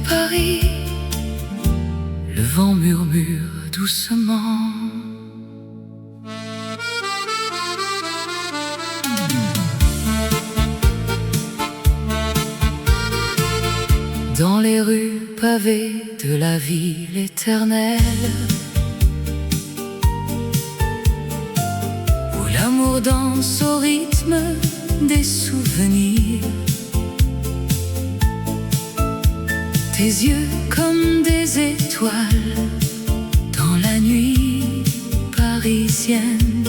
Paris, le vent murmure doucement. Dans les rues pavées de la ville éternelle, où l'amour danse au rythme des souvenirs. Tes yeux comme des étoiles dans la nuit parisienne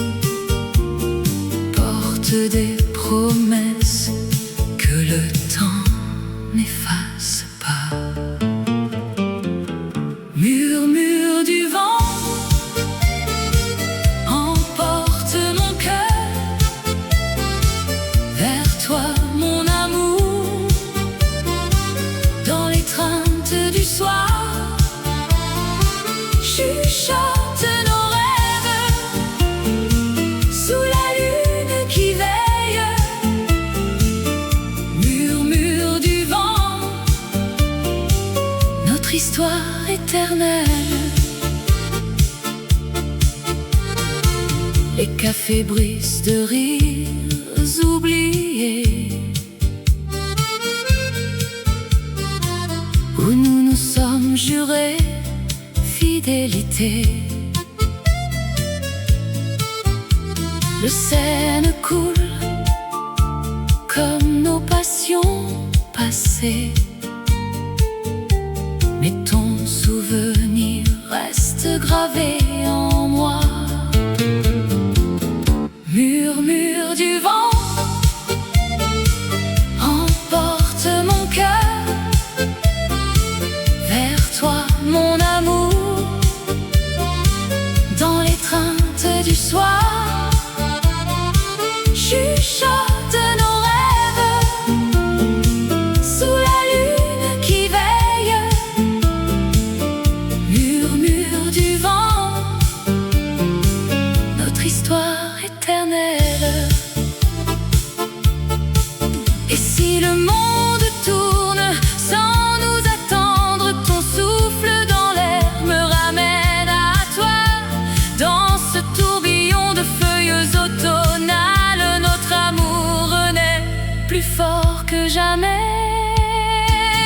portent des promesses que le temps n'efface pas. Murmure du vent emporte mon cœur vers toi, mon amour, dans l'étreinte du soir. Chuchote nos rêves sous la lune qui veille. Murmure du vent, notre histoire éternelle. Les cafés brisent de rires oubliés, où nous nous sommes jurés fidélité. Le Seine coule comme nos passions passées, mais ton souvenir reste gravé en moi. Murmure du vent emporte mon cœur vers toi, mon amour, dans l'étreinte du soir. Chuchote nos rêves sous la lune qui veille. Murmure du vent, notre histoire éternelle. Et si le monde tourne sans nous attendre, ton souffle dans l'air me ramène à toi. Dans ce tourbillon de feuilles automnales, notre amour renaît plus fort que jamais.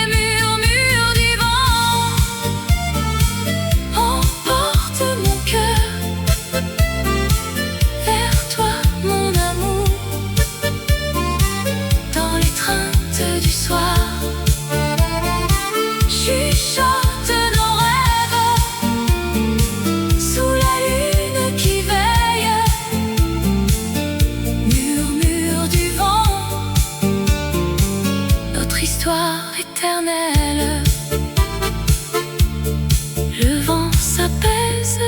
Murmure du vent emporte mon cœur vers toi, mon amour, dans l'étreinte du soir. Chuchote nos rêves sous la lune qui veille. Murmure du vent, notre histoire éternelle. Le vent s'apaise,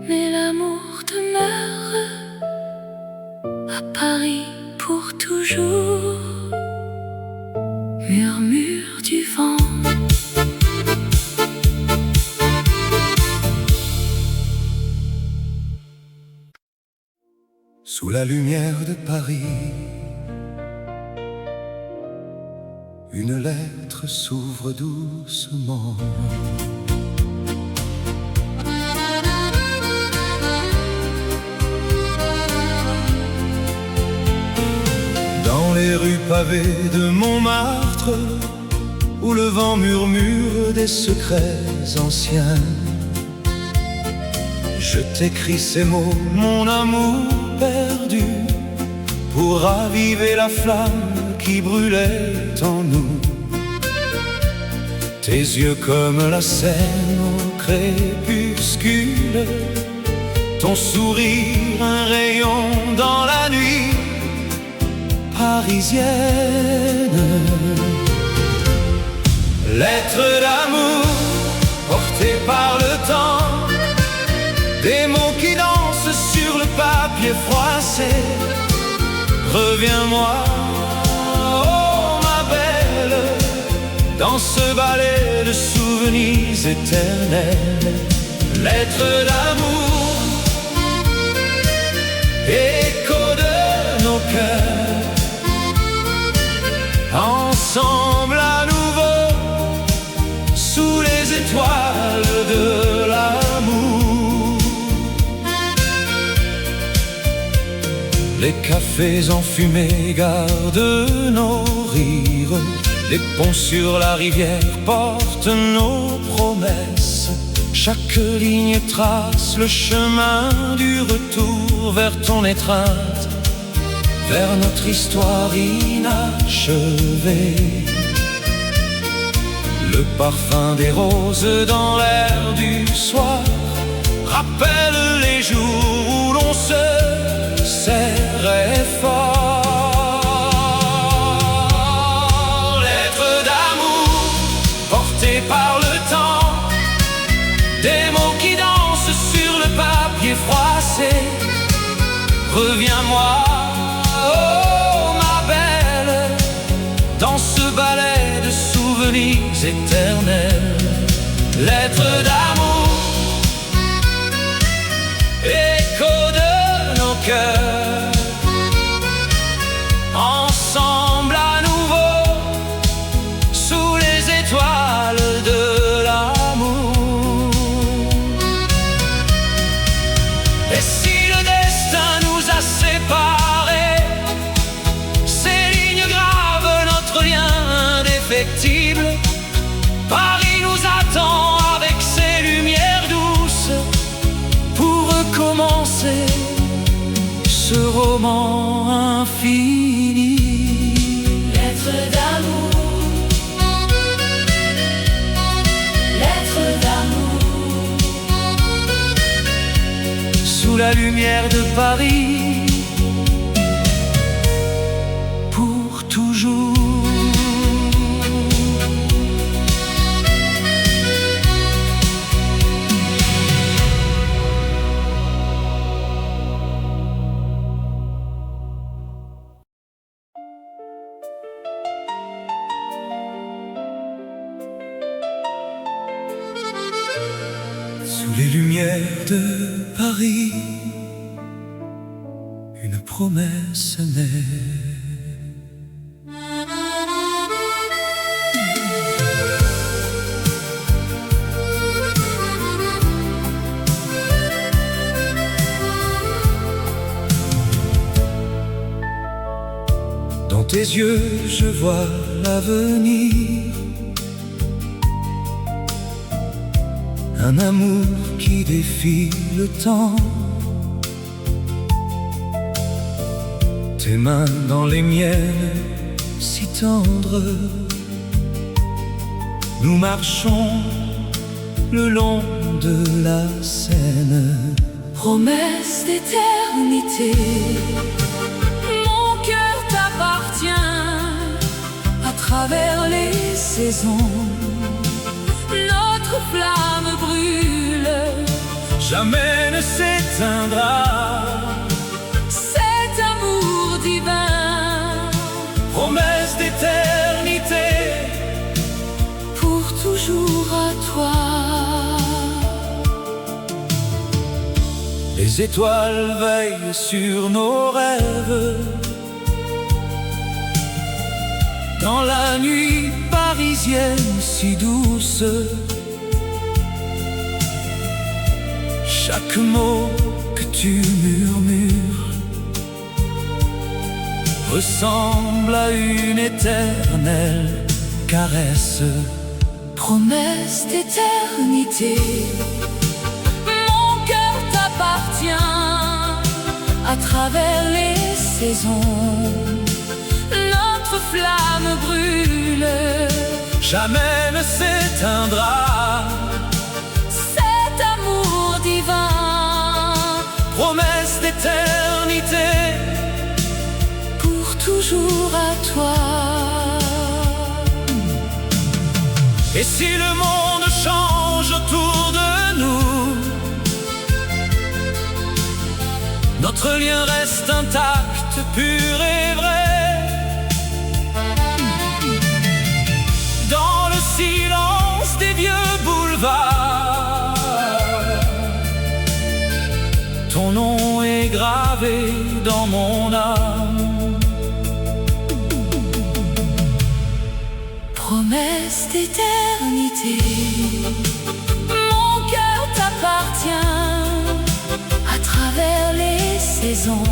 mais l'amour demeure à Paris pour toujours. Murmure du vent. Sous la lumière de Paris, une lettre s'ouvre doucement. Dans les rues pavées de Montmartre, où le vent murmure des secrets anciens, je t'écris ces mots, mon amour perdu, pour raviver la flamme qui brûlait en nous. Tes yeux comme la Seine au crépuscule, ton sourire un rayon dans la nuit parisienne. Lettre d'amour portée par le temps, des mots qui dansent sur le papier froissé. Reviens-moi, oh ma belle, dans ce ballet de souvenirs éternels. Lettre d'amour, écho de nos cœurs, ensemble à nouveau. Les cafés enfumés gardent nos rires. Les ponts sur la rivière portent nos promesses. Chaque ligne trace le chemin du retour vers ton étreinte, vers notre histoire inachevée. Le parfum des roses dans l'air du soir rappelle les jours où l'on se serrait fort. Lettres d'amour portées par le temps, des mots qui dansent sur le papier froissé. Reviens-moi, oh ma belle, dans ce ballet de souvenirs éternels. Lettres d'amour, écho de nos cœurs, ensemble à nouveau, sous les étoiles de l'amour. Et si le destin nous a séparés, ces lignes gravent notre lien indéfectible. Paris nous attend avec ses lumières douces pour recommencer ce roman infini. Lettres d'amour, lettres d'amour, Sous la lumière de Paris, pour toujours. Sous les lumières de Paris, une promesse naît. Dans tes yeux, je vois l'avenir. Un amour qui défie le temps. Tes mains dans les miennes, si tendres. Nous marchons le long de la Seine. promesse d'éternité. Mon cœur t'appartient à travers les saisons. Notre flamme brûle, Jamais ne s'éteindra. cet amour divin, Promesse d'éternité. pour toujours à toi. Les étoiles veillent sur nos rêves. Dans la nuit parisienne si douce, chaque mot que tu murmures ressemble à une éternelle caresse. Promesse d'éternité. Mon cœur t'appartient à travers les saisons. Notre flamme brûle, Jamais ne s'éteindra. cet amour divin, Promesse d'éternité. pour toujours à toi. Et si le monde change autour de nous, notre lien reste intact, pur et vrai. Dans le silence des vieux boulevards, ton nom est gravé dans mon âme. Promesse d'éternité. Mon cœur t'appartient à travers les saisons.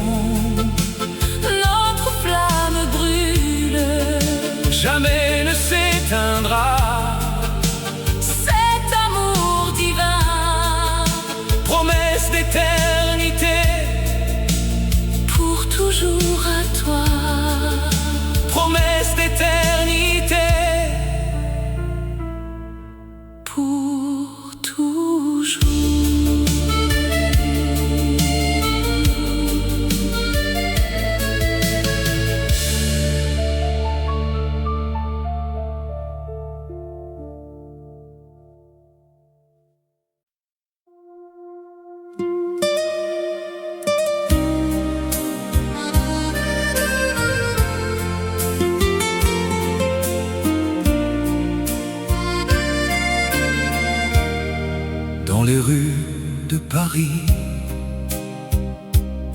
de Paris,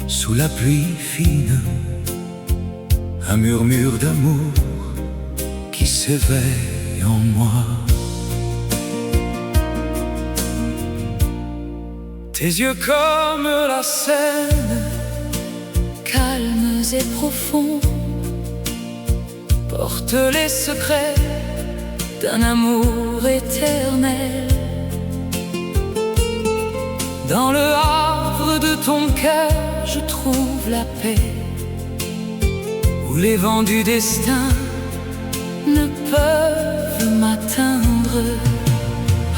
sous la pluie fine, un murmure d'amour qui s'éveille en moi. Tes yeux comme la Seine, calmes et profonds, portent les secrets d'un amour éternel. Dans le havre de ton cœur, je trouve la paix, où les vents du destin ne peuvent m'atteindre.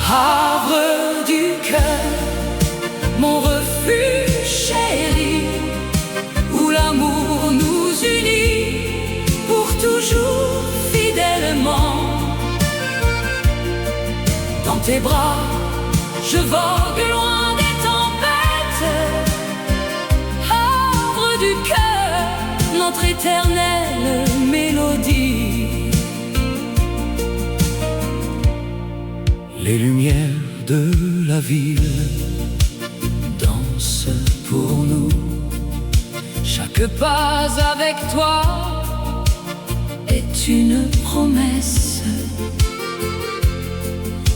Havre du cœur, mon refuge chéri, où l'amour nous unit pour toujours fidèlement. Dans tes bras, je vogue loin des tempêtes. Havre du cœur, notre éternelle mélodie. Les lumières de la ville dansent pour nous. Chaque pas avec toi est une promesse.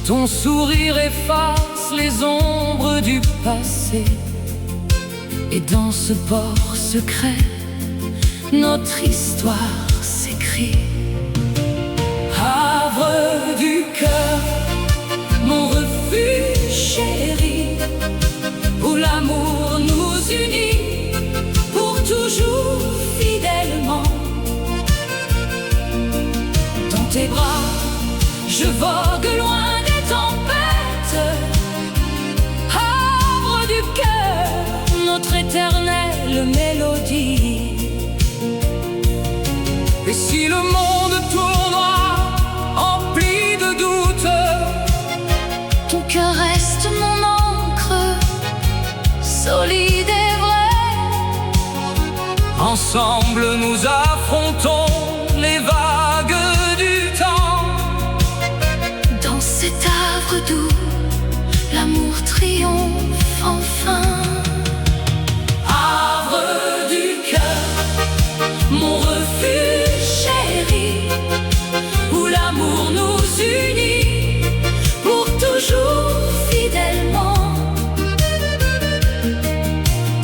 Ton sourire efface les ombres du passé, et dans ce port secret, notre histoire s'écrit. Havre du cœur, mon refuge chéri, où l'amour nous unit pour toujours fidèlement. Dans tes bras, je vogue loin des tempêtes. Havre du cœur, notre éternelle mélodie. Et si le monde tournoie, empli de doutes, ton cœur reste mon encre, solide et vrai. ensemble nous affrontons les vagues du temps. Dans cet havre doux, l'amour triomphe enfin. Havre du cœur, mon refuge chéri, où l'amour nous unit pour toujours fidèlement.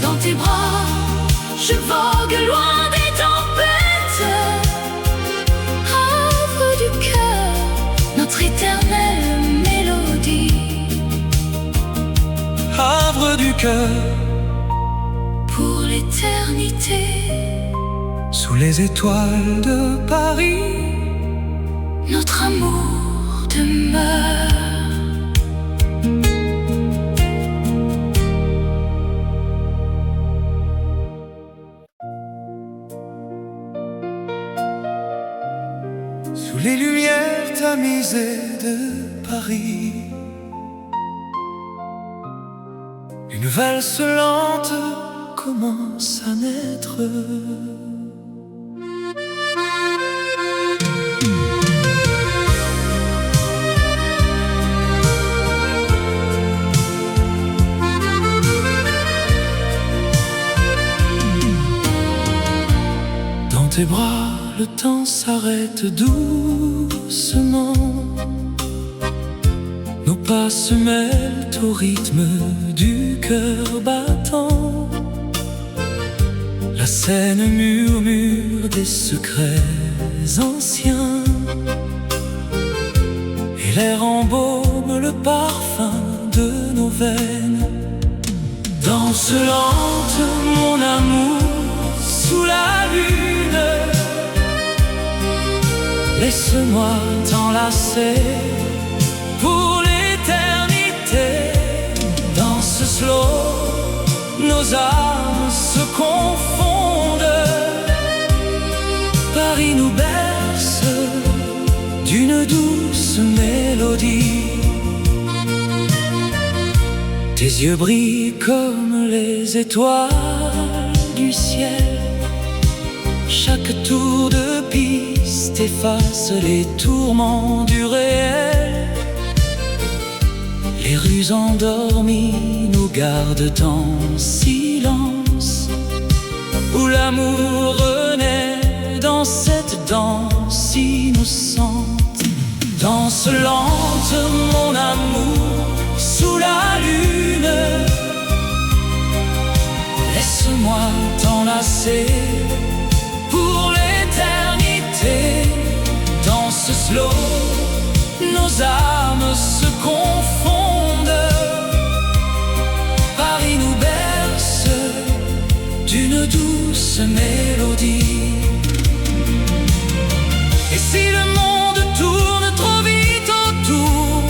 Dans tes bras, je vogue loin des tempêtes. Havre du cœur, notre éternelle mélodie. havre du cœur, Pour l'éternité, sous les étoiles de Paris, notre amour demeure. sous les lumières tamisées de Paris, une valse lente commence à naître. Dans tes bras, le temps s'arrête doucement. Nos pas se mêlent au rythme du cœur battant. La Seine murmure des secrets anciens, et l'air embaume le parfum de nos veines. Danse lente, mon amour, sous la lune. Laisse-moi t'enlacer pour l'éternité. Dans ce slow, nos âmes se confondent. Paris nous berce d'une douce mélodie. Tes yeux brillent comme les étoiles du ciel. Chaque tour de piste efface les tourments du réel. Les rues endormies nous regarde en silence, où l'amour renaît dans cette danse innocente. Danse lente mon amour sous la lune, laisse-moi t'enlacer pour l'éternité. Danse slow, nos âmes se confondent, Paris nous berce d'une douce mélodie. Et si le monde tourne trop vite autour,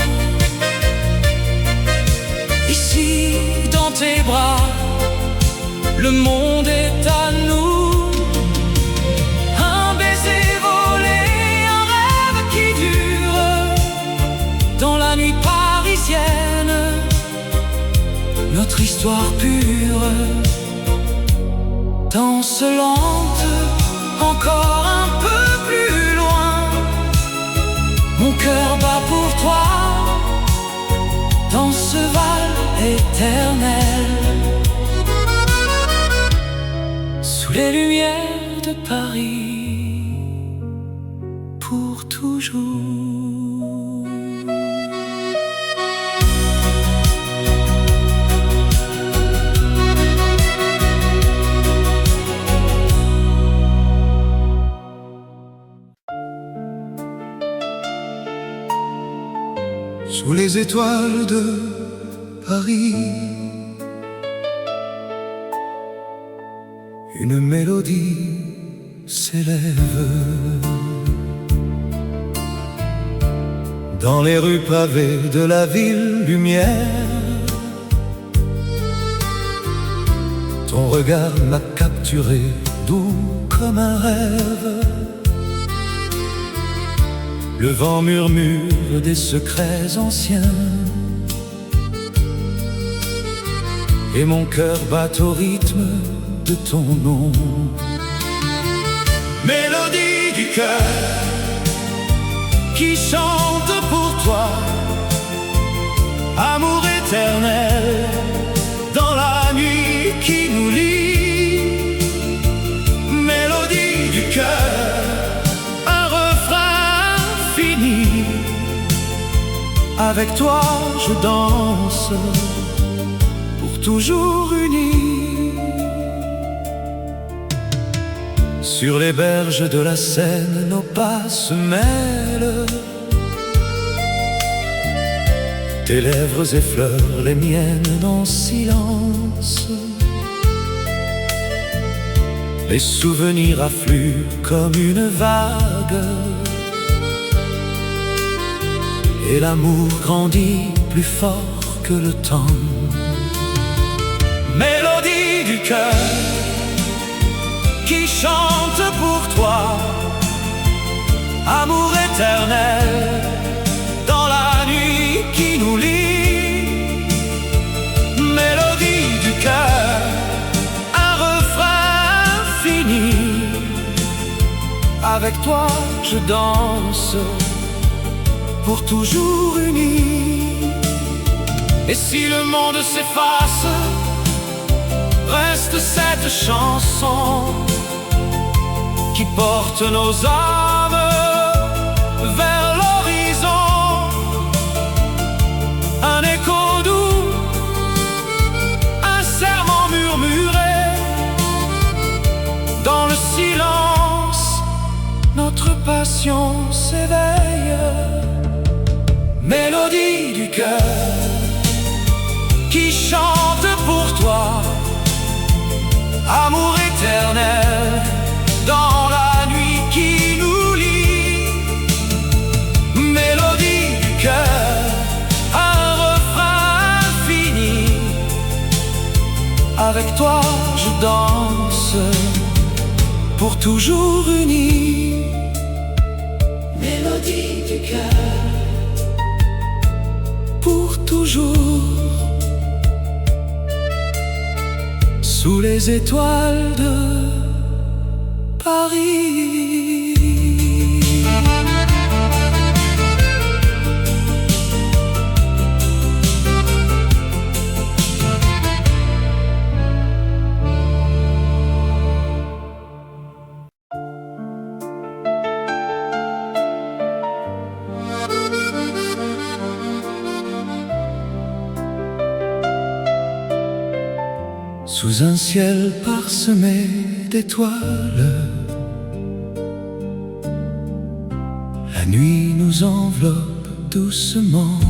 ici dans tes bras, le monde est à nous. Un baiser volé, un rêve qui dure dans la nuit parisienne, notre histoire pure. Danse lente, encore un peu plus loin, mon cœur bat pour toi, dans ce val éternel, sous les lumières de Paris, pour toujours. Sous les étoiles de Paris, une mélodie s'élève. Dans les rues pavées de la ville lumière, ton regard m'a capturé, doux comme un rêve. Le vent murmure des secrets anciens, et mon cœur bat au rythme de ton nom. Mélodie du cœur qui chante pour toi, amour éternel dans la nuit qui nous lie. Mélodie du cœur, avec toi je danse, pour toujours unis. Sur les berges de la Seine, nos pas se mêlent, tes lèvres effleurent les miennes en silence. Les souvenirs affluent comme une vague, et l'amour grandit plus fort que le temps. Mélodie du cœur qui chante pour toi, amour éternel dans la nuit qui nous lie. Mélodie du cœur, un refrain fini, avec toi je danse, pour toujours unis. Et si le monde s'efface, reste cette chanson qui porte nos âmes vers l'horizon. Un écho doux, un serment murmuré, dans le silence, notre passion s'éveille. Mélodie du cœur qui chante pour toi, amour éternel dans la nuit qui nous lie. Mélodie du cœur, un refrain infini, avec toi je danse, pour toujours unis. Mélodie du cœur, pour toujours, sous les étoiles de Paris. sous un ciel parsemé d'étoiles. La nuit nous enveloppe doucement.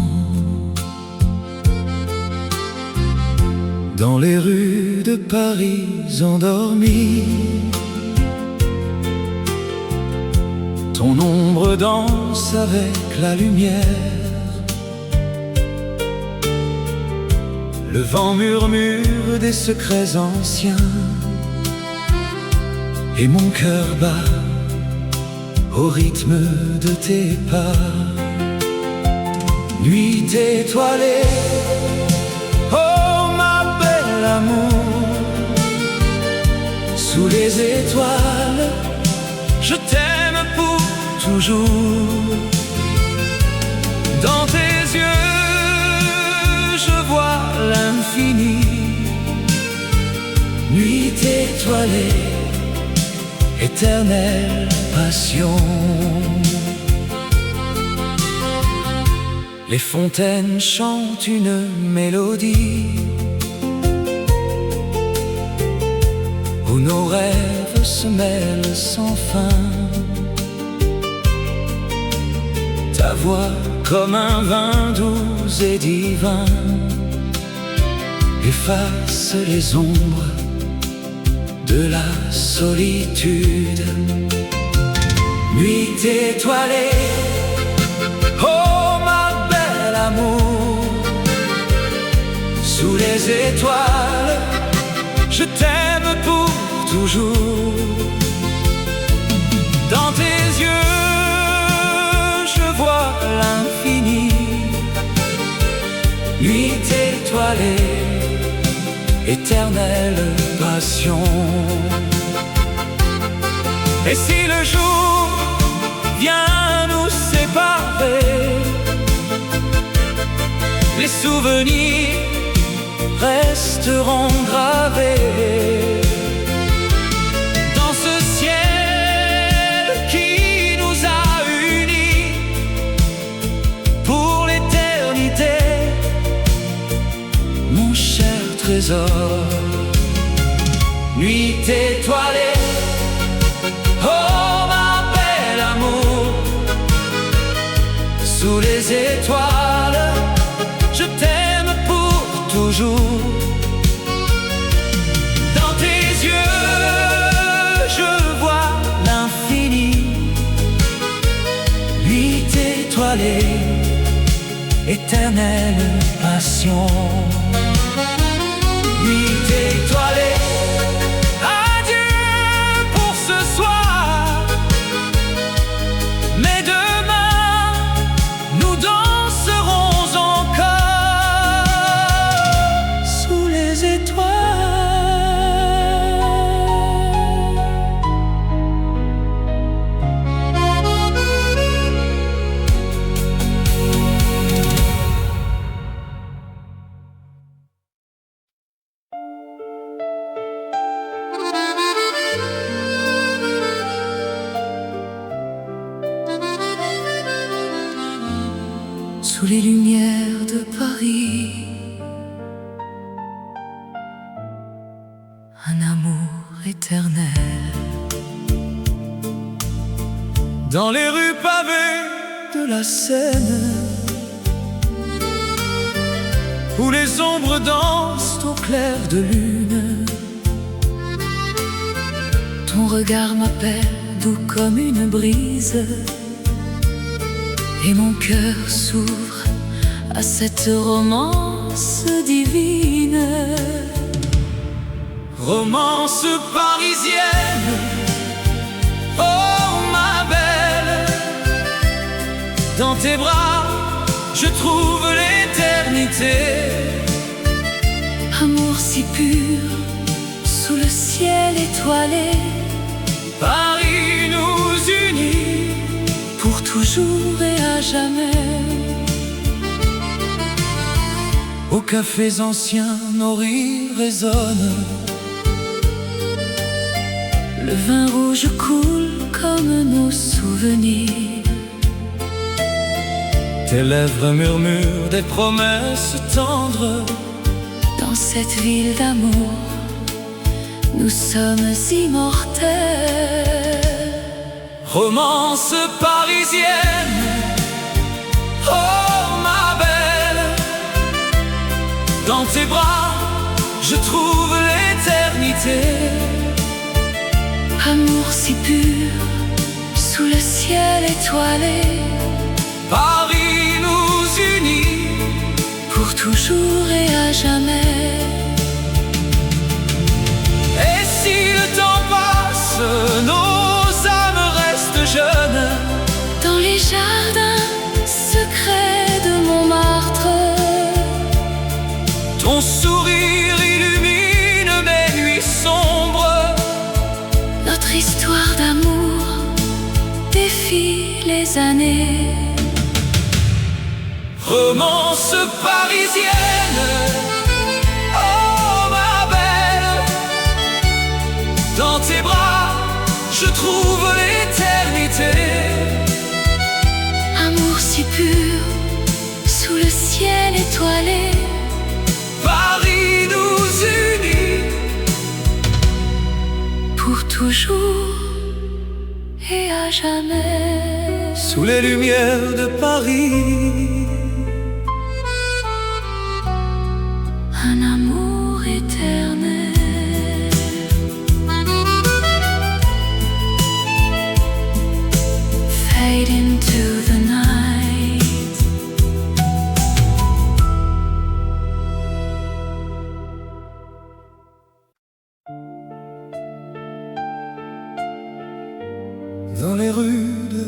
Dans les rues de Paris endormies, ton ombre danse avec la lumière. Le vent murmure des secrets anciens, et mon cœur bat au rythme de tes pas. Nuit étoilée, oh ma belle amour, sous les étoiles, je t'aime pour toujours. Dans tes yeux, je vois l'infini. Nuit étoilée, éternelle passion. Les fontaines chantent une mélodie où nos rêves se mêlent sans fin. Ta voix comme un vin doux et divin efface les ombres de la solitude. Nuit étoilée, oh ma belle amour, sous les étoiles, je t'aime pour toujours. Dans tes yeux, je vois l'infini. Nuit étoilée, éternelle passion. Et si le jour vient nous séparer, les souvenirs resteront gravés dans ce ciel qui nous a unis pour l'éternité, mon cher trésor. Nuit étoilée, oh ma belle amour, sous les étoiles, je t'aime pour toujours. Dans tes yeux, je vois l'infini. Nuit étoilée, éternelle passion. Nuit étoilée, adieu pour ce soir, mais demain nous danserons encore sous les étoiles. Sous les lumières de Paris, un amour éternel. Dans les rues pavées De la Seine, où les ombres dansent au clair de lune, Ton regard m'appelle doux comme une brise, et mon cœur s'ouvre à cette romance divine. romance parisienne, oh ma belle, dans tes bras je trouve l'éternité. Amour si pur, sous le ciel étoilé, Paris nous unit pour toujours et à jamais. aux cafés anciens, nos rires résonnent. Le vin rouge coule comme nos souvenirs. Tes lèvres murmurent des promesses tendres. Dans cette ville d'amour, nous sommes immortels. Romance parisienne, oh ma belle, dans tes bras je trouve l'éternité. Amour si pur, sous le ciel étoilé, Paris nous unit, pour toujours et à jamais. Et si le temps passe, nos âmes restent jeunes, dans les jardins secrets de Montmartre. ton sourire illumine mes nuits sombres. Notre histoire d'amour défie les années. Romance parisienne, oh ma belle, dans tes bras je trouve l'éternité. Amour si pur, sous le ciel étoilé, Paris nous unit, pour toujours et à jamais. Sous les lumières de Paris, un amour éternel. Fade into the night. dans les rues de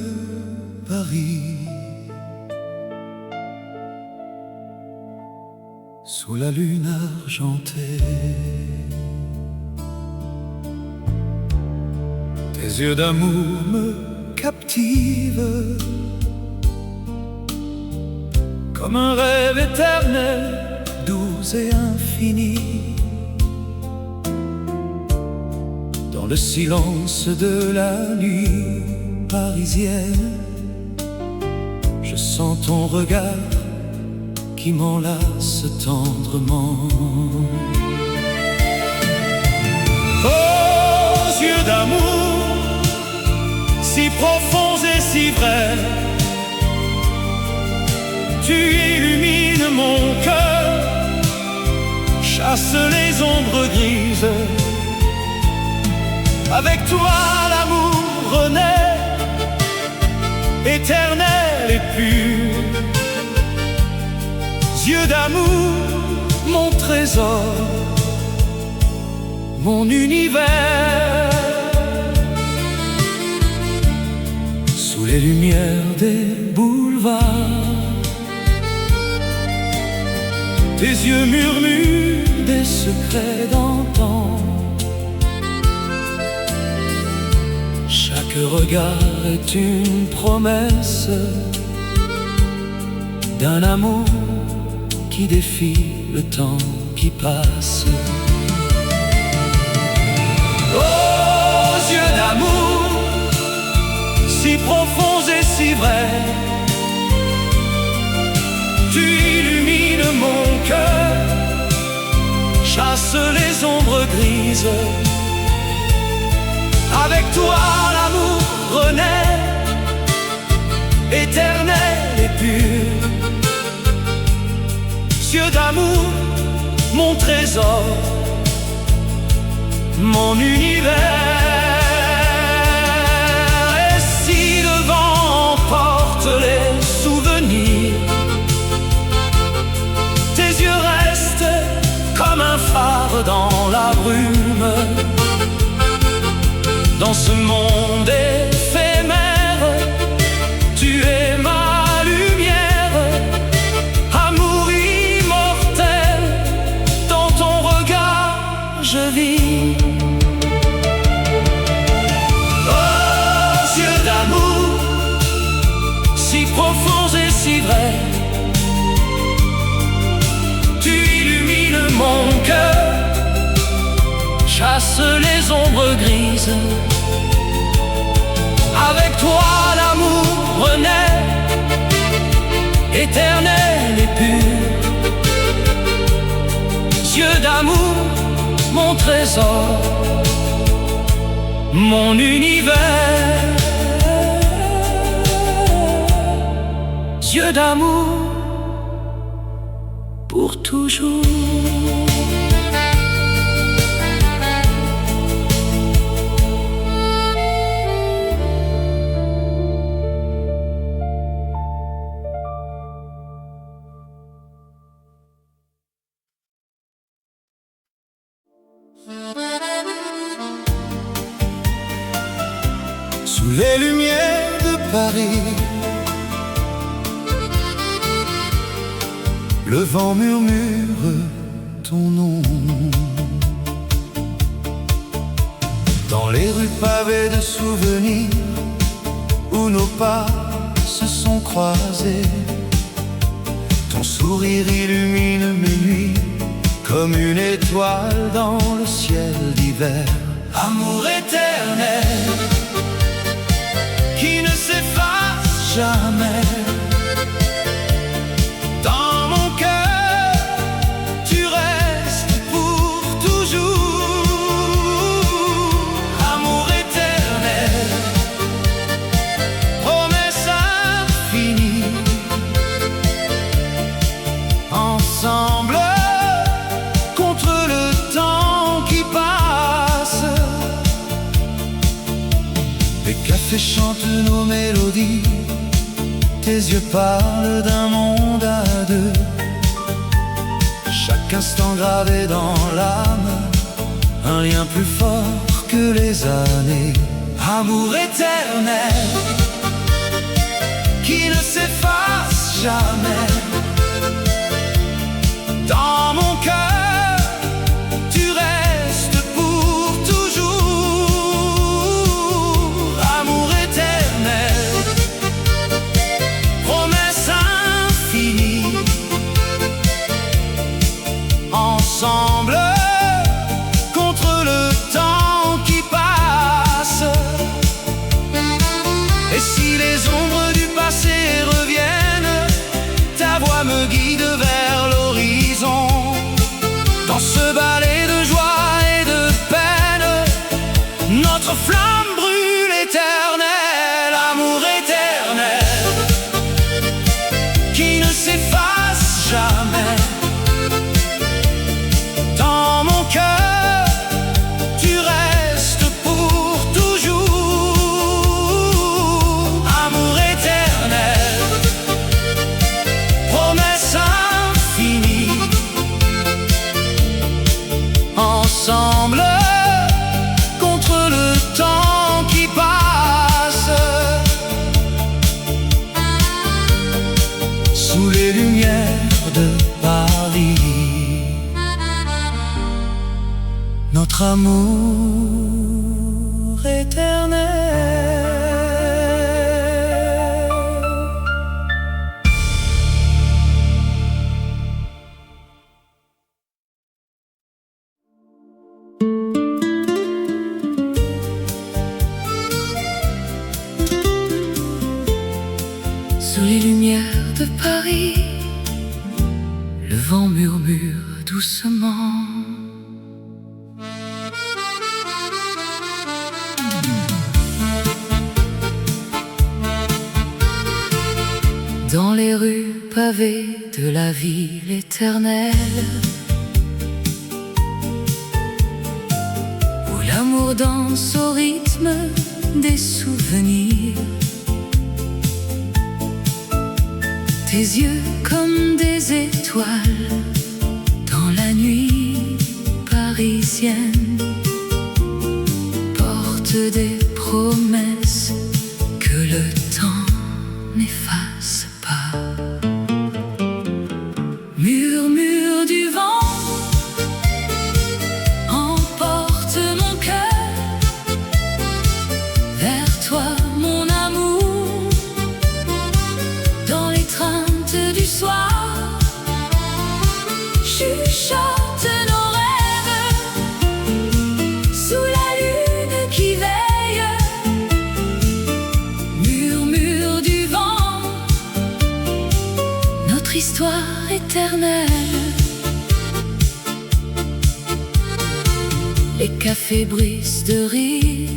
Paris, sous la lune argentée, tes yeux d'amour me captivent, comme un rêve éternel, doux et infini. Dans le silence de la nuit parisienne, je sens ton regard qui m'enlace tendrement. aux yeux d'amour si profonds et si vrais, tu illumines mon cœur, chasse les ombres grises. Avec toi l'amour renaît, éternel et pur. Yeux d'amour, mon trésor, mon univers. Sous les lumières des boulevards, Tes yeux murmurent des secrets d'antan. Chaque regard est une promesse d'un amour qui défie le temps qui passe. aux yeux d'amour si profonds et si vrais, tu illumines mon cœur, chasse les ombres grises. Avec toi l'amour renaît, éternel et pur. Yeux d'amour, mon trésor, mon univers. Et si le vent emporte les souvenirs, tes yeux restent comme un phare dans la brume. Dans ce monde éphémère, tu es ma lumière, amour immortel, dans ton regard je vis. Aux yeux d'amour, si profonds et si vrais, tu illumines mon cœur, chasse les ombres grises. Avec toi l'amour renaît, éternel et pur. Yeux d'amour, mon mon trésor, mon univers. Yeux d'amour pour toujours. Sous les lumières de Paris, le vent murmure ton nom. Dans les rues pavées de souvenirs, où nos pas se sont croisés, ton sourire illumine mes nuits, comme une étoile dans le ciel d'hiver. Amour éternel, qui ne s'efface jamais. Dans mon cœur, tu restes pour toujours. Amour éternel, promesse infinie. Ensemble, contre le temps qui passe. Les cafés chantent nos mélodies, tes yeux parlent d'un monde à deux. Chaque instant gravé dans l'âme, un lien plus fort que les années. Amour éternel, qui ne s'efface jamais. Dans mon cœur, tu restes pour toujours. Amour éternel, promesse infinie. Ensemble, contre le temps qui passe. Et si les ombres du passé reviennent, ta voix me guide vers l'horizon. Dans ce ballet de joie et de peine, notre flamme brûle éternelle. Amour éternel, qui ne s'efface jamais. Dans mon cœur, tu restes pour toujours. Amour éternel, promesse infinie. Ensemble, contre le temps qui passe. Sous les lumières de Paris, notre amour éternel. Sous les lumières de Paris, le vent murmure doucement. Dans les rues pavées de la ville éternelle, où l'amour danse au rythme des souvenirs. Tes yeux comme des étoiles dans la nuit parisienne portent des promesses que le temps n'efface pas. Murmure du vent emporte mon cœur vers toi, mon amour. Dans l'étreinte du soir, chuchote nos rêves sous la lune qui veille. Murmure du vent, notre histoire éternelle. Les cafés brisent de rires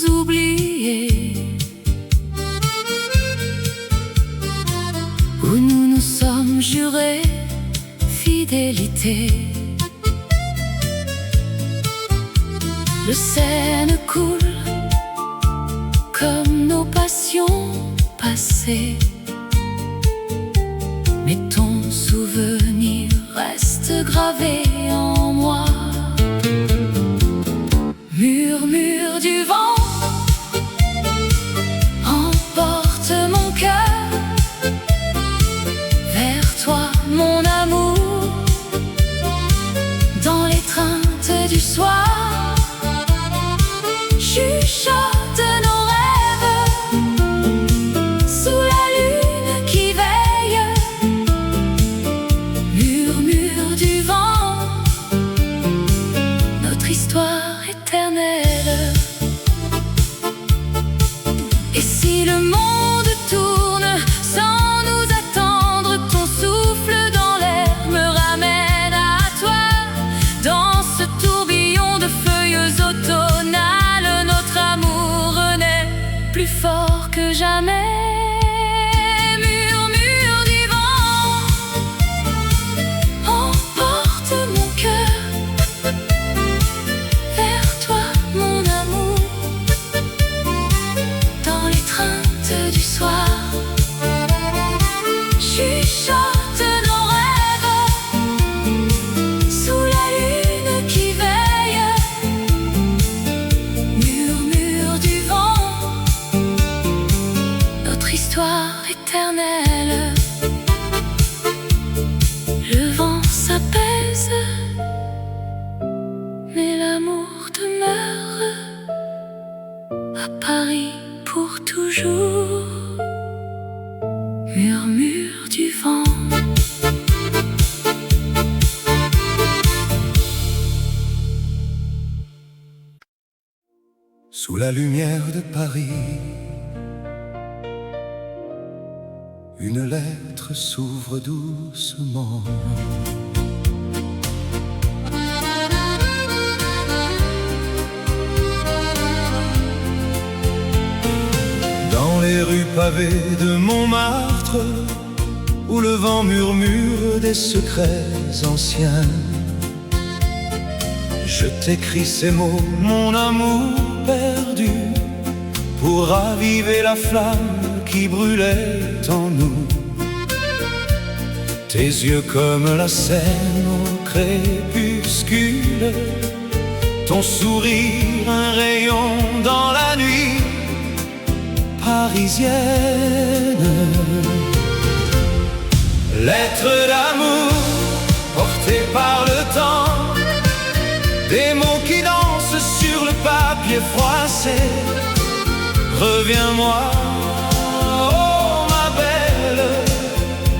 oubliés, où nous nous sommes jurés fidélité. Le Seine coule comme nos passions passées, mais ton souvenir reste gravé en moi. Murmure du vent emporte mon cœur vers toi, mon amour, dans l'étreinte du soir. Chuchote nos rêves sous la lune qui veille. Murmure du vent, notre histoire éternelle. Et si le monde tourne sans nous attendre, ton souffle dans l'air me ramène à toi. Dans ce tourbillon de feuilles automnales, notre amour renaît plus fort que jamais. Murmure du vent emporte mon cœur vers toi, mon amour, dans l'étreinte du soir. Chuchote nos rêves sous la lune qui veille. Murmure du vent, notre histoire éternelle. Le vent s'apaise, mais l'amour demeure à Paris pour toujours. Murmure du vent. Sous la lumière de Paris, une lettre s'ouvre doucement. Dans les rues pavées de Montmartre, où le vent murmure des secrets anciens, je t'écris ces mots, mon amour perdu, pour raviver la flamme qui brûlait en nous. Tes yeux comme la Seine au crépuscule, ton sourire un rayon dans la nuit parisienne. Lettre d'amour portée par le temps, des mots qui dansent sur le papier froissé. Reviens-moi, oh ma belle,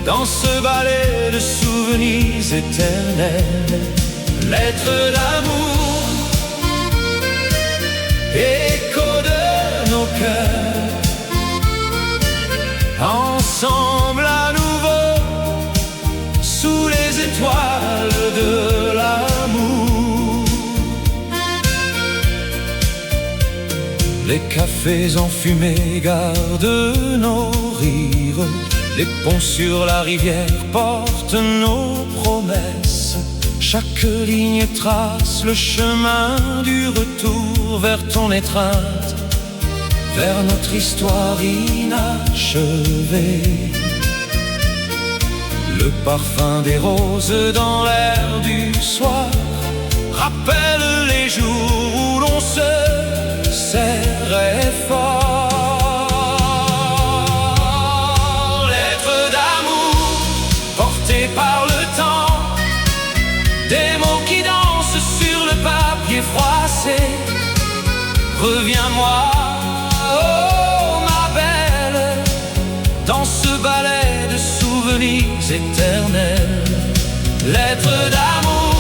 dans ce ballet de souvenirs éternels. Lettre d'amour, écho de nos cœurs, ensemble à nouveau, sous les étoiles de l'amour. Les cafés enfumés gardent nos rires, les ponts sur la rivière portent nos promesses. Chaque ligne trace le chemin du retour vers ton étreinte, vers notre histoire inachevée. Le parfum des roses dans l'air du soir rappelle les jours où l'on se serrait fort. Lettre d'amour portée par le temps, des mots qui dansent sur le papier froissé. Reviens-moi, oh ma belle, dans ce ballet de souvenirs éternels. Lettre d'amour,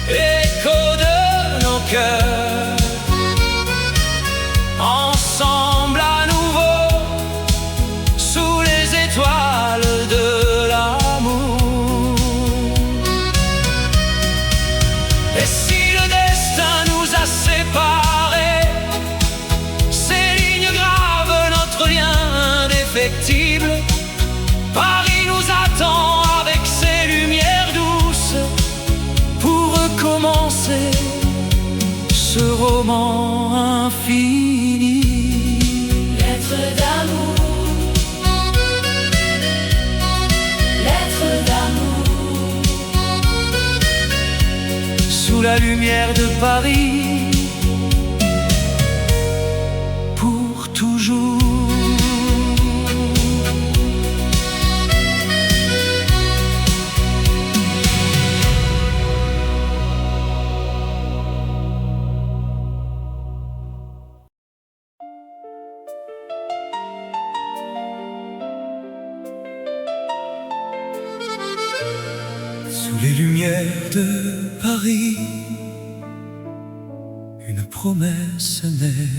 écho de nos cœurs, ensemble à nouveau, sous les étoiles de l'amour. commencer ce roman infini. Lettre d'amour, lettre d'amour, Sous la lumière de Paris, pour toujours. Sous les lumières de Paris, une promesse naît.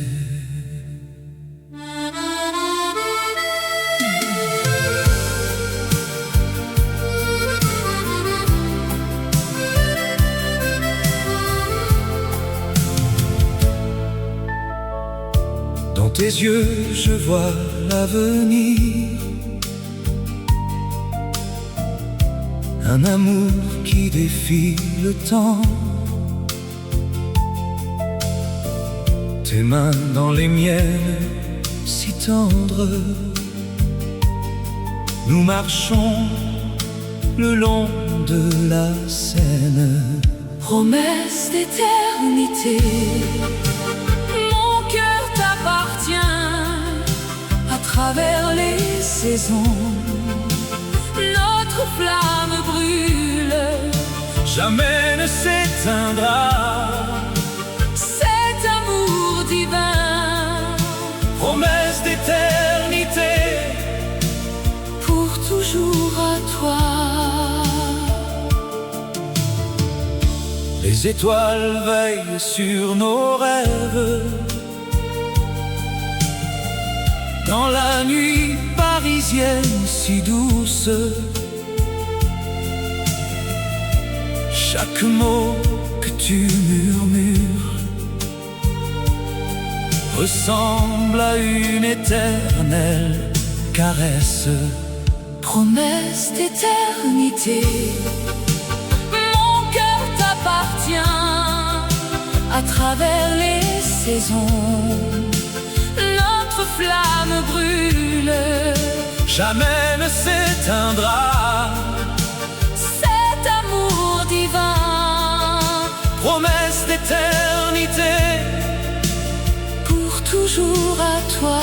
Dans tes yeux, je vois l'avenir. Un amour qui défie le temps. Tes mains dans les miennes, si tendres. Nous marchons le long de la Seine. promesse d'éternité. Mon cœur t'appartient à travers les saisons. Notre flamme brûle, Jamais ne s'éteindra. cet amour divin, Promesse d'éternité. pour toujours à toi. Les étoiles veillent sur nos rêves. Dans la nuit parisienne si douce, chaque mot que tu murmures ressemble à une éternelle caresse. Promesse d'éternité. Mon cœur t'appartient à travers les saisons. Notre flamme brûle, Jamais ne s'éteindra. cet amour divin, Promesse d'éternité. pour toujours à toi.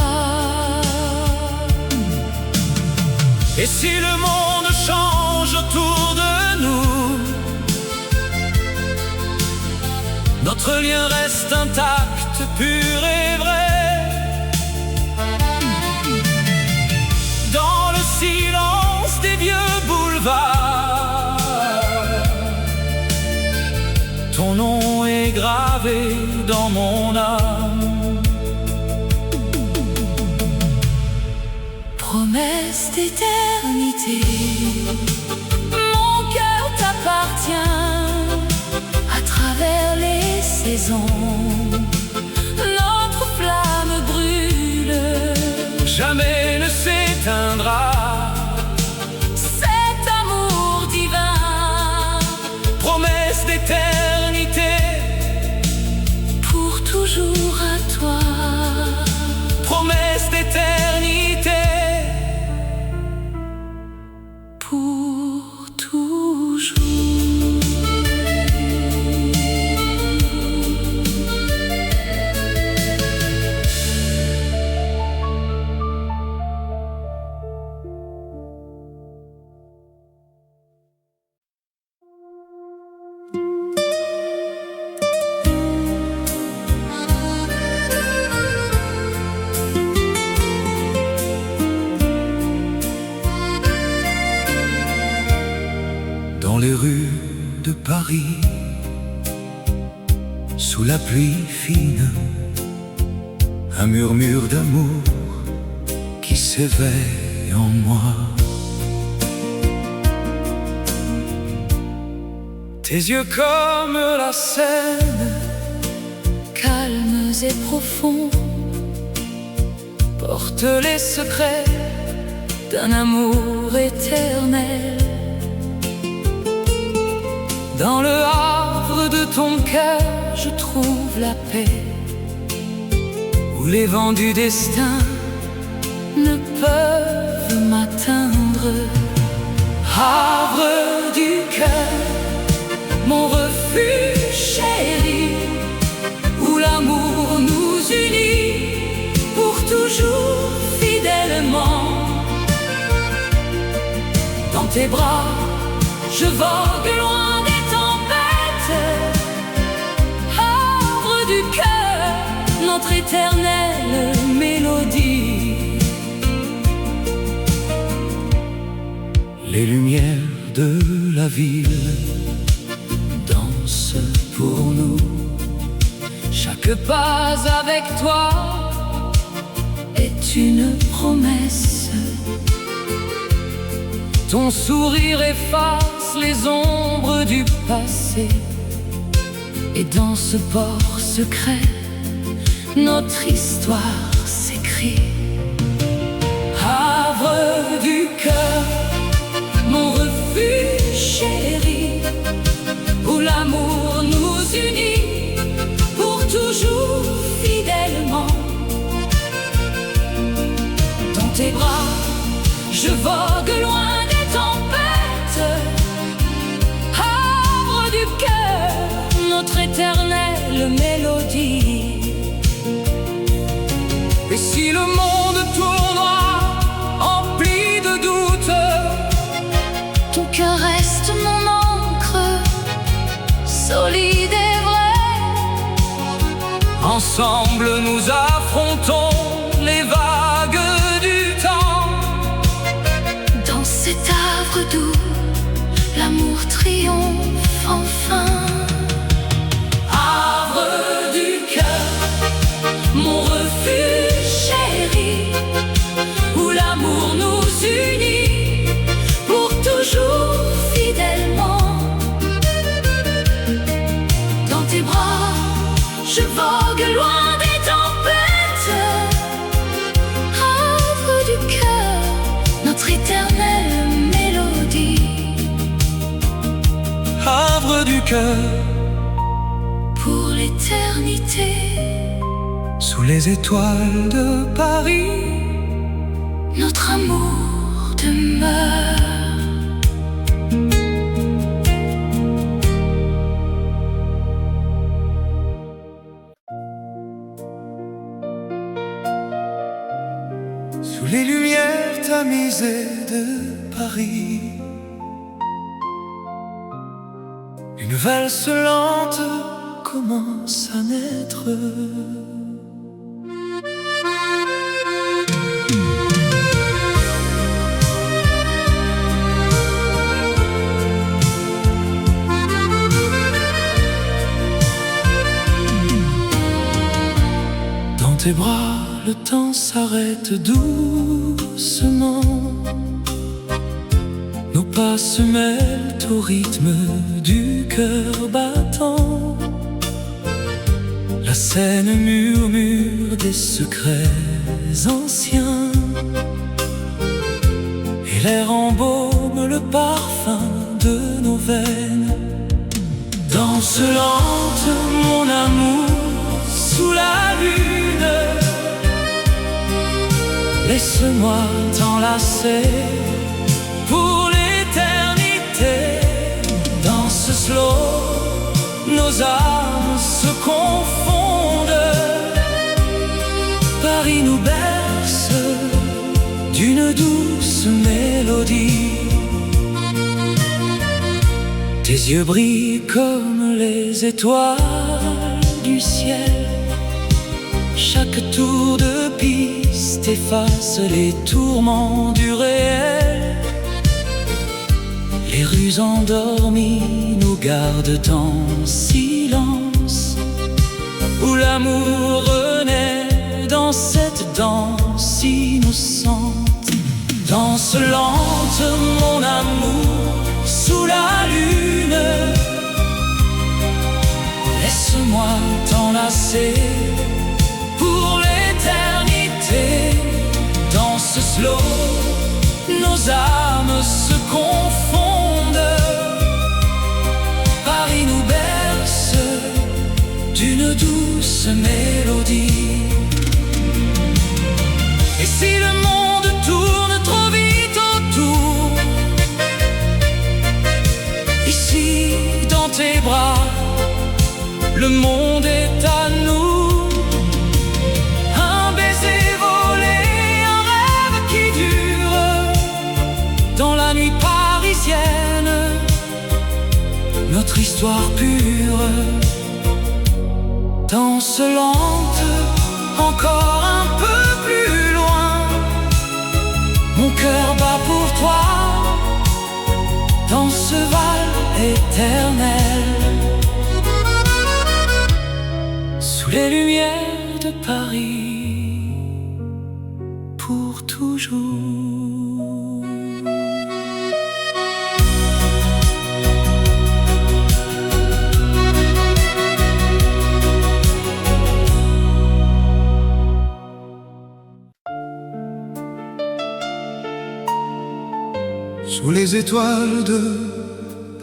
Et si le monde change autour de nous, notre lien reste intact, pur et vrai. Dans le silence des vieux boulevards, ton nom est gravé dans mon âme. Promesse d'éternité. Mon cœur t'appartient à travers les saisons. Notre flamme brûle, Jamais ne s'éteindra. cet amour divin, Promesse d'éternité. pour toujours à toi. Promesse d'éternité. Pour toujours. Dans les rues de Paris, sous la pluie fine, un murmure d'amour qui s'éveille en moi. Tes yeux comme la Seine, Calmes et profonds, portent les secrets d'un amour éternel. dans le Havre l'ombre de ton cœur, je trouve la paix, où les vents du destin ne peuvent m'atteindre. Havre du cœur, mon refuge chéri, où l'amour nous unit pour toujours fidèlement. Dans tes bras, je vogue loin des tempêtes. Havre du cœur, notre éternelle mélodie. Les lumières de la ville dansent pour nous. Chaque pas avec toi est une promesse. Ton sourire efface les ombres du passé, et dans ce port secret, notre histoire s'écrit. Havre du cœur, mon refuge chéri, où l'amour nous unit pour toujours fidèlement. Dans tes bras, je vogue loin des tempêtes. Havre du cœur, notre éternelle mélodie. Et si le monde tournoie empli de doutes, ton cœur reste mon encre, solide et vrai. ensemble nous affrontons les vagues du temps. Dans cet havre doux, l'amour triomphe enfin. Havre du cœur, Mon refuge chéri, où l'amour nous unit pour toujours fidèlement. Dans tes bras, je vogue loin des tempêtes. Havre du cœur, notre éternelle mélodie. havre du cœur, Pour l'éternité, sous les étoiles de Paris, notre amour demeure. sous les lumières tamisées de Paris. Une valse lente commence à naître. Dans tes bras, le temps s'arrête doucement. Nos pas se mêlent au rythme du cœur battant. La Seine murmure des secrets anciens, et l'air embaume le parfum de nos veines. Danse lente, mon amour, sous la lune. Laisse-moi t'enlacer pour l'éternité. Dans ce slow, nos âmes se confondent. Paris nous berce d'une douce mélodie. Tes yeux brillent comme les étoiles du ciel. Chaque tour de piste efface les tourments du réel. Les rues endormies nous gardent en silence, où l'amour renaît dans cette danse innocente. Danse lente, mon amour, sous la lune. Laisse-moi t'enlacer pour l'éternité. Dans ce slow, nos âmes se confondent. Paris nous berce une douce mélodie. Et si le monde tourne trop vite autour, ici dans tes bras, le monde est à nous. Un baiser volé, un rêve qui dure dans la nuit parisienne, notre histoire pure. Danse lente, encore un peu plus loin. Mon cœur bat pour toi, dans ce val éternel, sous les lumières de Paris, pour toujours. Sous les étoiles de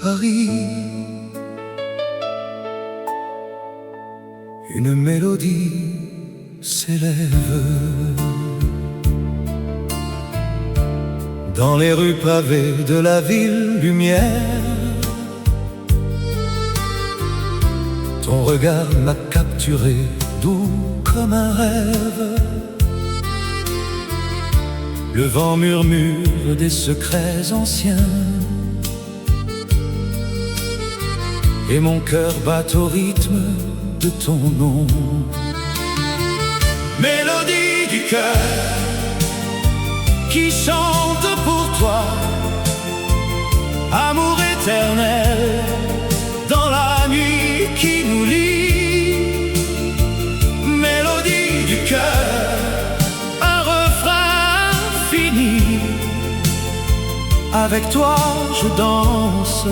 Paris, une mélodie s'élève. Dans les rues pavées de la ville lumière, ton regard m'a capturé, doux comme un rêve. Le vent murmure des secrets anciens, et mon cœur bat au rythme de ton nom. Mélodie du cœur qui chante pour toi, amour éternel dans la nuit qui nous lie. Mélodie du cœur, avec toi je danse,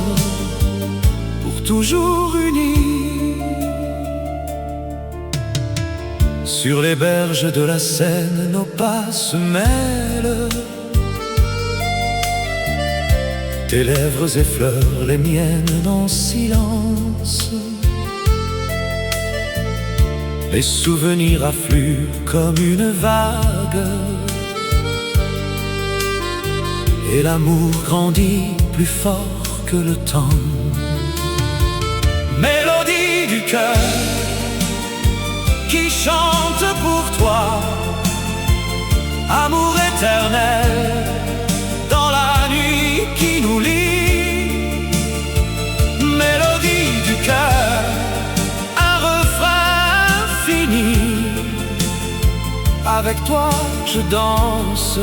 pour toujours unis. Sur les berges de la Seine, nos pas se mêlent. Tes lèvres effleurent les miennes en silence. Les souvenirs affluent comme une vague, et l'amour grandit plus fort que le temps. Mélodie du cœur qui chante pour toi, amour éternel dans la nuit qui nous lie. Mélodie du cœur, un refrain fini. Avec toi je danse,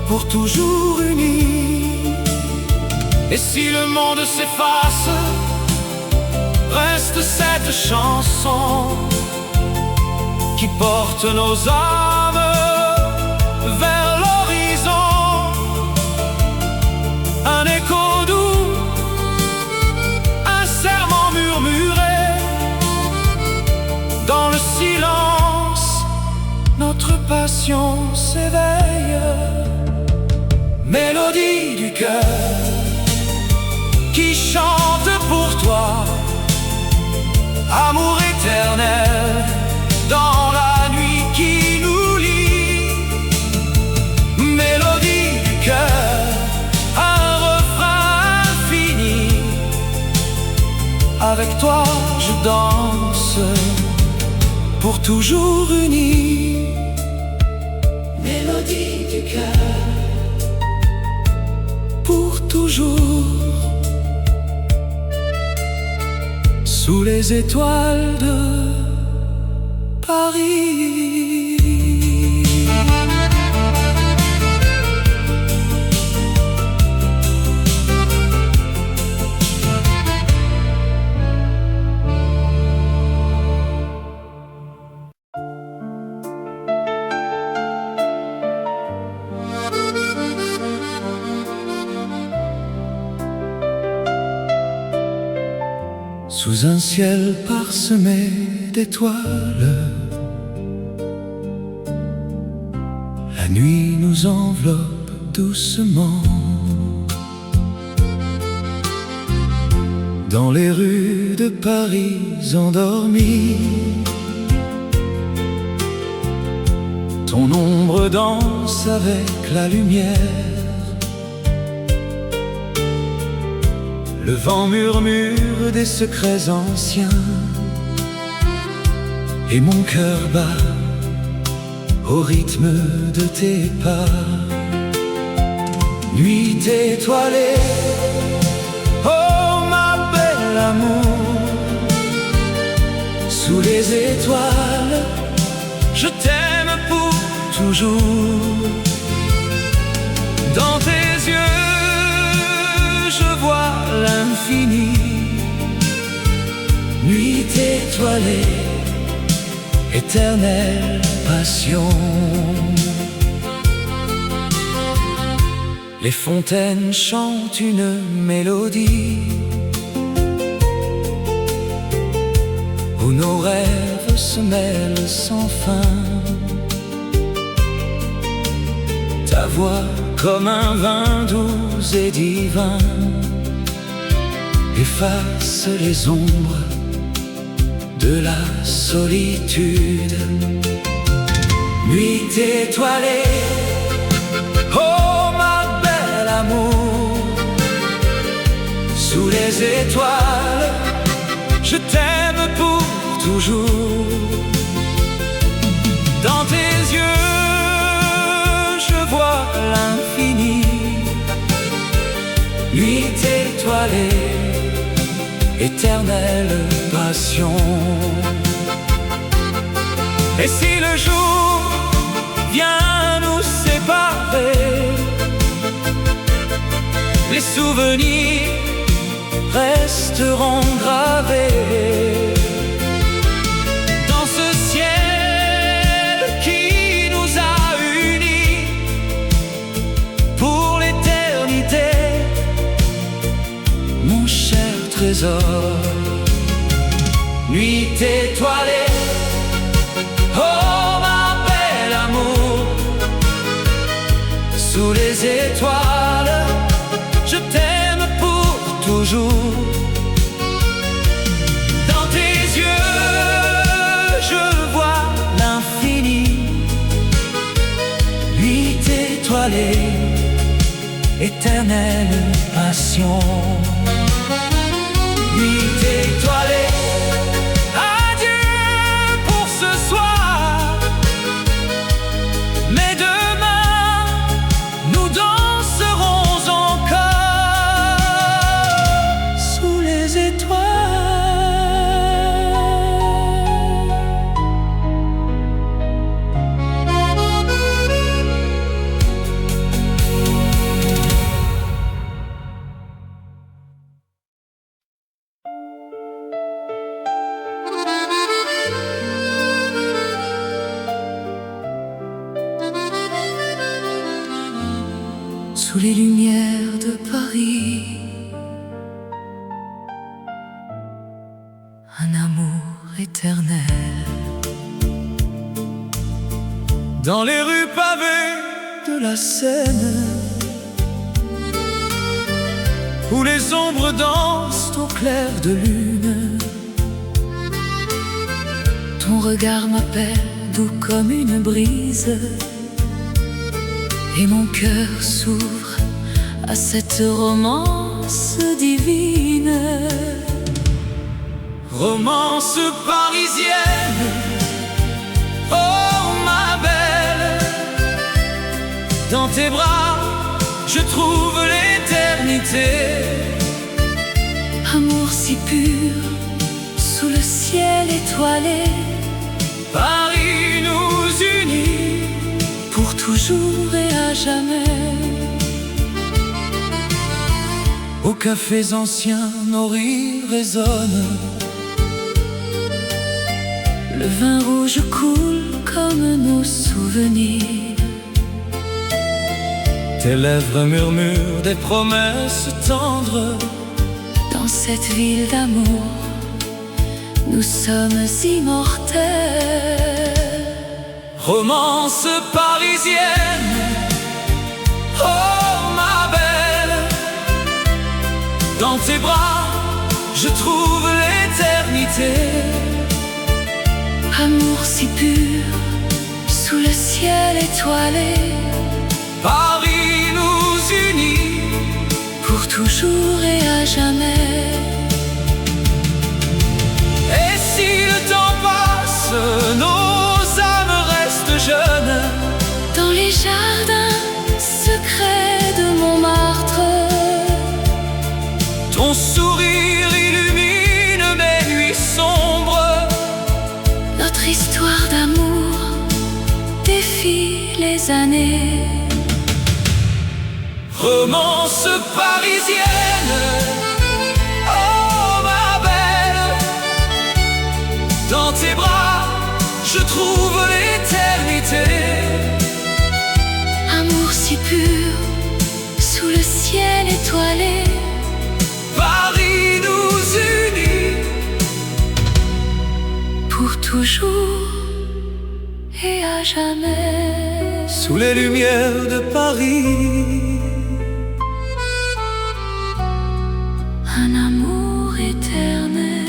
pour toujours unis. Et si le monde s'efface, reste cette chanson qui porte nos âmes vers l'horizon. Un écho doux, un serment murmuré, dans le silence, notre passion s'éveille. Mélodie du cœur qui chante pour toi, amour éternel dans la nuit qui nous lie. Mélodie du cœur, un refrain infini. Avec toi je danse, pour toujours unis. Mélodie du cœur, pour toujours, sous les étoiles de Paris. Sous un ciel parsemé d'étoiles, la nuit nous enveloppe doucement. Dans les rues de Paris endormies, ton ombre danse avec la lumière. Le vent murmure des secrets anciens, et mon cœur bat au rythme de tes pas. Nuit étoilée, oh ma belle amour, sous les étoiles, je t'aime pour toujours. Dans tes yeux, je vois l'infini. Nuit étoilée, éternelle passion. Les fontaines chantent une mélodie où nos rêves se mêlent sans fin. Ta voix comme un vin doux et divin efface les ombres de la solitude. Nuit étoilée, oh ma belle amour, sous les étoiles, je t'aime pour toujours. Dans tes yeux, je vois l'infini. Nuit étoilée, éternelle passion. Et si le jour vient nous séparer, les souvenirs resteront gravés dans ce ciel qui nous a unis pour l'éternité, mon cher trésor. Nuit étoilée, oh ma belle amour, sous les étoiles, je t'aime pour toujours. Dans tes yeux, je vois l'infini. Nuit étoilée, éternelle passion. Nuit étoilée, adieu pour ce soir, mais demain nous danserons encore sous les étoiles. Sous les lumières de Paris, un amour éternel. Dans les rues pavées de la Seine, où les ombres dansent au clair de lune, ton regard m'appelle doux comme une brise, et mon cœur s'ouvre à cette romance divine. Romance parisienne, oh ma belle, dans tes bras je trouve l'éternité. Amour si pur, sous le ciel étoilé, Paris nous unit pour toujours et à jamais. Aux cafés anciens, nos rires résonnent, le vin rouge coule comme nos souvenirs. Tes lèvres murmurent des promesses tendres. Dans cette ville d'amour, nous sommes immortels. Romance parisienne, oh ma belle, dans tes bras je trouve l'éternité. Amour si pur, sous le ciel étoilé, Paris nous unit pour toujours et à jamais. Et si le temps passe, nos âmes restent jeunes Dans les jardins secrets de Montmartre, ton sourire illumine mes nuits sombres. notre histoire d'amour défie les années. Romance parisienne, oh ma belle, dans tes bras je trouve l'éternité. Amour si pur, sous le ciel étoilé, Paris nous unit pour toujours et à jamais. sous les lumières de Paris. Un amour éternel.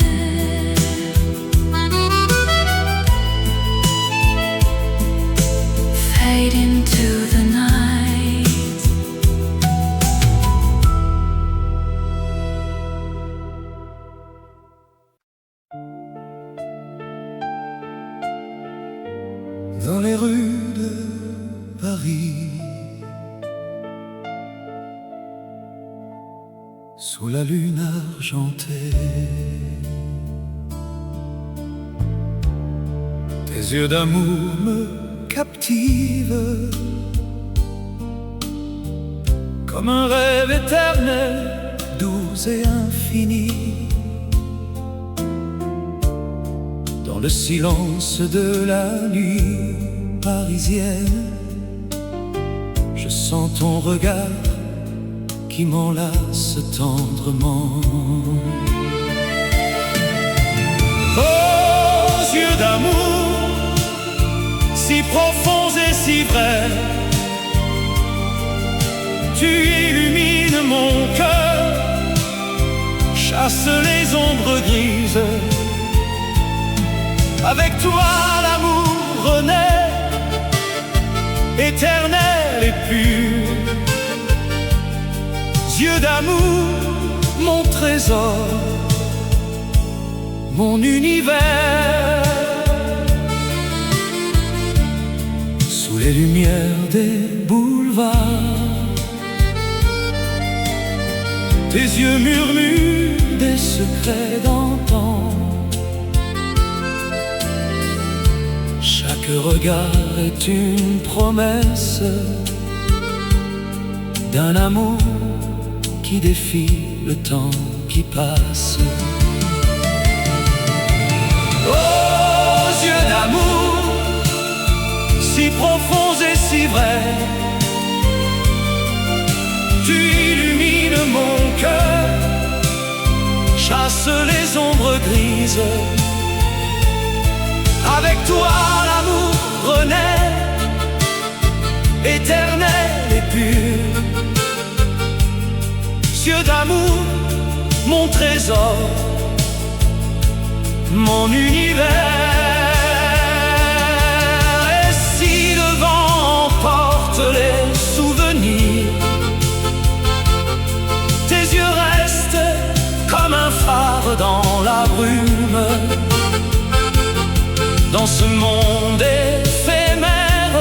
Fade into the night. Dans les rues de Paris, sous la lune argentée, tes yeux d'amour me captivent comme un rêve éternel, doux et infini. Dans le silence de la nuit parisienne, je sens ton regard qui m'enlace tendrement. Aux yeux d'amour, si profonds et si vrais, tu illumines mon cœur, chasse les ombres grises. Avec toi l'amour renaît, éternel et pur. Yeux d'amour, mon trésor, mon univers. Sous les lumières des boulevards, tes yeux murmurent des secrets d'antan. Chaque regard est une promesse d'un amour qui défie le temps qui passe. Aux yeux d'amour, si profonds et si vrais, tu illumines mon cœur, chasse les ombres grises. Avec toi l'amour renaît, éternel et pur. Yeux d'amour, mon trésor, mon univers. Et si le vent emporte les souvenirs, tes yeux restent comme un phare dans la brume. Dans ce monde éphémère,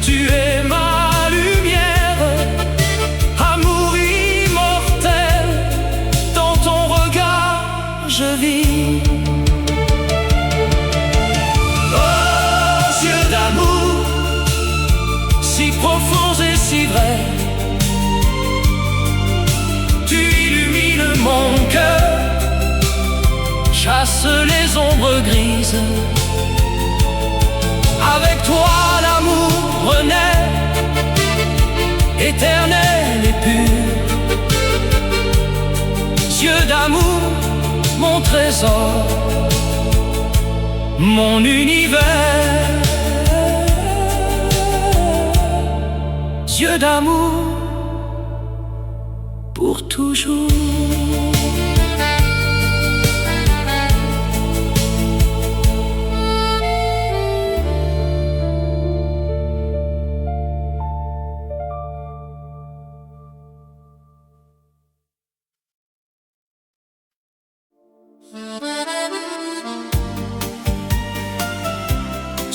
tu es ma lumière, amour immortel, dans ton regard je vis. Aux yeux d'amour, si profonds et si vrais, tu illumines mon cœur, chasse les ombres grises. Avec toi l'amour renaît, éternel et pur. Yeux d'amour, mon trésor, mon univers. Yeux d'amour pour toujours.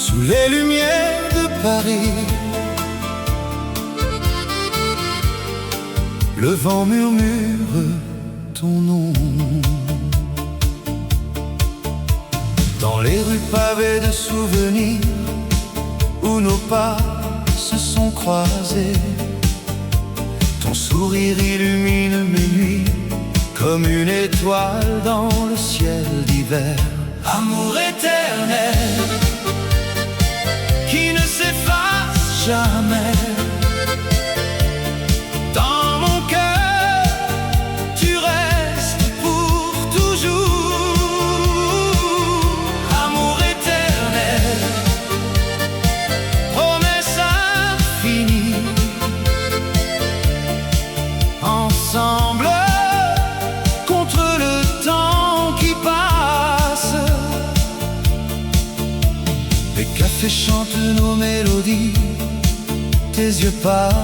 sous les lumières de Paris. Le vent murmure ton nom dans les rues pavées de souvenirs où nos pas se sont croisés. Ton sourire illumine mes nuits comme une étoile dans le ciel d'hiver. Amour éternel qui ne s'efface jamais. Dans mon cœur, tu restes pour toujours. Amour éternel, promesse infinie. Ensemble contre le temps qui passe. Les cafés chantent nos mélodies, tes yeux parlent